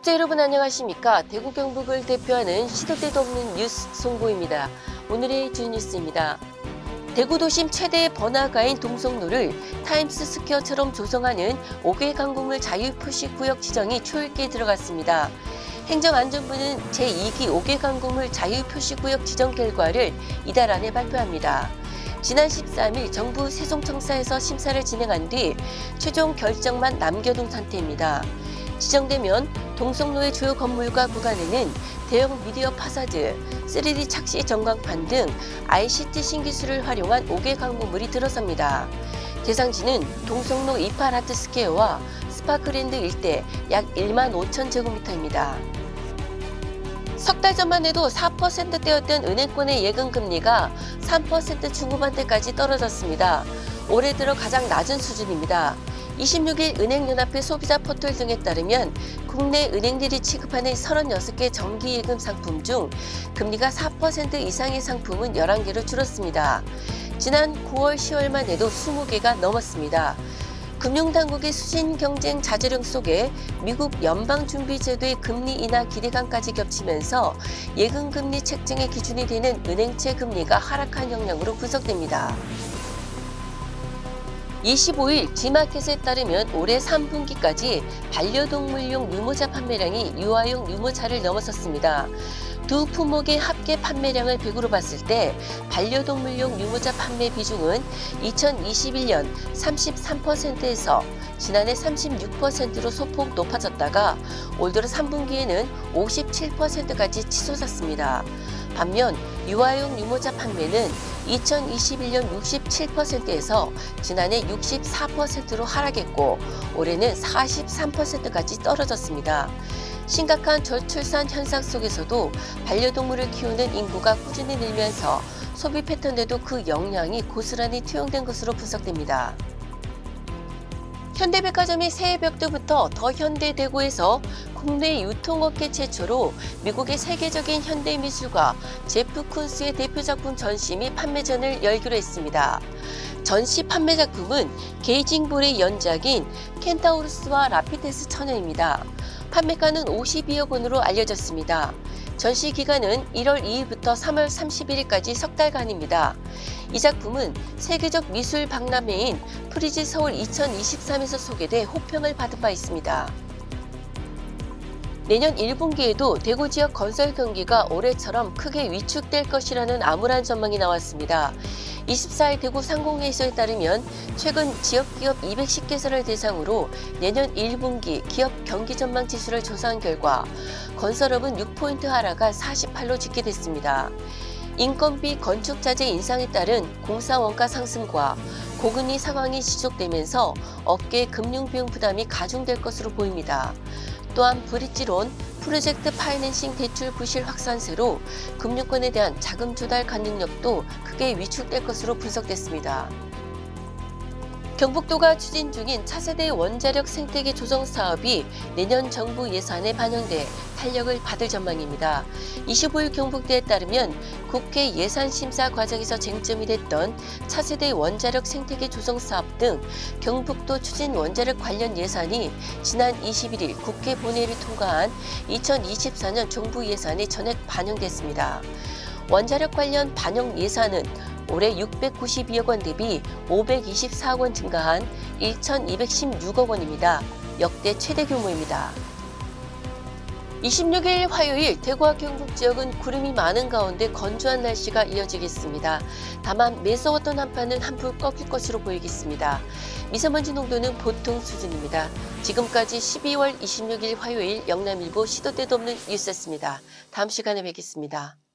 구독자 여러분 안녕하십니까? 대구 경북을 대표하는 시도 때도 없는 뉴스 송고입니다. 오늘의 주 뉴스입니다. 대구 도심 최대의 번화가인 동성로를 타임스 스퀘어처럼 조성하는 5개 강공물 자유표시구역 지정이 초읽기에 들어갔습니다. 행정안전부는 제2기 5개 강공물 자유표시구역 지정 결과를 이달 안에 발표합니다. 지난 13일 정부 세종청사에서 심사를 진행한 뒤 최종 결정만 남겨둔 상태입니다. 지정되면 동성로의 주요 건물과 구간에는 대형 미디어 파사드, 3D 착시 전광판 등 ICT 신기술을 활용한 5개 강공물이 들어섭니다. 대상지는 동성로 이팔 아트스퀘어와 스파크랜드 일대 약 1만 5천 제곱미터입니다. 석 달 전만 해도 4%대였던 은행권의 예금금리가 3% 중후반대까지 떨어졌습니다. 올해 들어 가장 낮은 수준입니다. 26일 은행연합회 소비자 포털 등에 따르면 국내 은행들이 취급하는 36개 정기예금 상품 중 금리가 4% 이상의 상품은 11개로 줄었습니다. 지난 9월, 10월만 해도 20개가 넘었습니다. 금융당국의 수신 경쟁 자제령 속에 미국 연방준비제도의 금리 인하 기대감까지 겹치면서 예금금리 책정의 기준이 되는 은행채 금리가 하락한 영향으로 분석됩니다. 25일 G마켓에 따르면 올해 3분기까지 반려동물용 유모차 판매량이 유아용 유모차를 넘어섰습니다. 두 품목의 합계 판매량을 100으로 봤을 때 반려동물용 유모차 판매 비중은 2021년 33%에서 지난해 36%로 소폭 높아졌다가 올 들어 3분기에는 57%까지 치솟았습니다. 반면 유아용 유모차 판매는 2021년 67%에서 지난해 64%로 하락했고 올해는 43%까지 떨어졌습니다. 심각한 저출산 현상 속에서도 반려동물을 키우는 인구가 꾸준히 늘면서 소비 패턴에도 그 영향이 고스란히 투영된 것으로 분석됩니다. 현대백화점이 새해 벽두부터 더현대대구에서 국내 유통업계 최초로 미국의 세계적인 현대미술가 제프 쿤스의 대표작품 전시 및 판매전을 열기로 했습니다. 전시 판매 작품은 게이징볼의 연작인 켄타우루스와 라피테스 처녀입니다. 판매가는 52억 원으로 알려졌습니다. 전시 기간은 1월 2일부터 3월 31일까지 석 달간입니다. 이 작품은 세계적 미술 박람회인 프리즈 서울 2023에서 소개돼 호평을 받은 바 있습니다. 내년 1분기에도 대구 지역 건설 경기가 올해처럼 크게 위축될 것이라는 암울한 전망이 나왔습니다. 24일 대구 상공회의소에 따르면 최근 지역기업 210개사를 대상으로 내년 1분기 기업 경기 전망 지수를 조사한 결과 건설업은 6포인트 하락한 48로 집계됐습니다. 인건비, 건축자재 인상에 따른 공사 원가 상승과 고금리 상황이 지속되면서 업계 금융비용 부담이 가중될 것으로 보입니다. 또한 브릿지론, 프로젝트 파이낸싱 대출 부실 확산세로 금융권에 대한 자금 조달 가능력도 크게 위축될 것으로 분석됐습니다. 경북도가 추진 중인 차세대 원자력 생태계 조성 사업이 내년 정부 예산에 반영돼 탄력을 받을 전망입니다. 25일 경북대에 따르면 국회 예산심사 과정에서 쟁점이 됐던 차세대 원자력 생태계 조성 사업 등 경북도 추진 원자력 관련 예산이 지난 21일 국회 본회의를 통과한 2024년 정부 예산에 전액 반영됐습니다. 원자력 관련 반영 예산은 올해 692억 원 대비 524억 원 증가한 1,216억 원입니다. 역대 최대 규모입니다. 26일 화요일 대구와 경북 지역은 구름이 많은 가운데 건조한 날씨가 이어지겠습니다. 다만 매서웠던 한파는 한풀 꺾일 것으로 보이겠습니다. 미세먼지 농도는 보통 수준입니다. 지금까지 12월 26일 화요일 영남일보 시도 때도 없는 뉴스였습니다. 다음 시간에 뵙겠습니다.